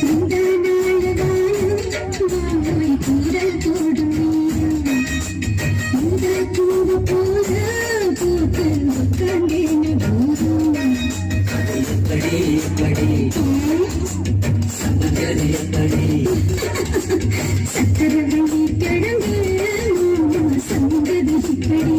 இந்த நாள் வாழும் வாய் கூடல் போடும் வீரம் இந்த பூவு போல பூக்கள் கண்டேன போதும் சக்கரவள்ளி கிழங்கு சங்கதி இப்படி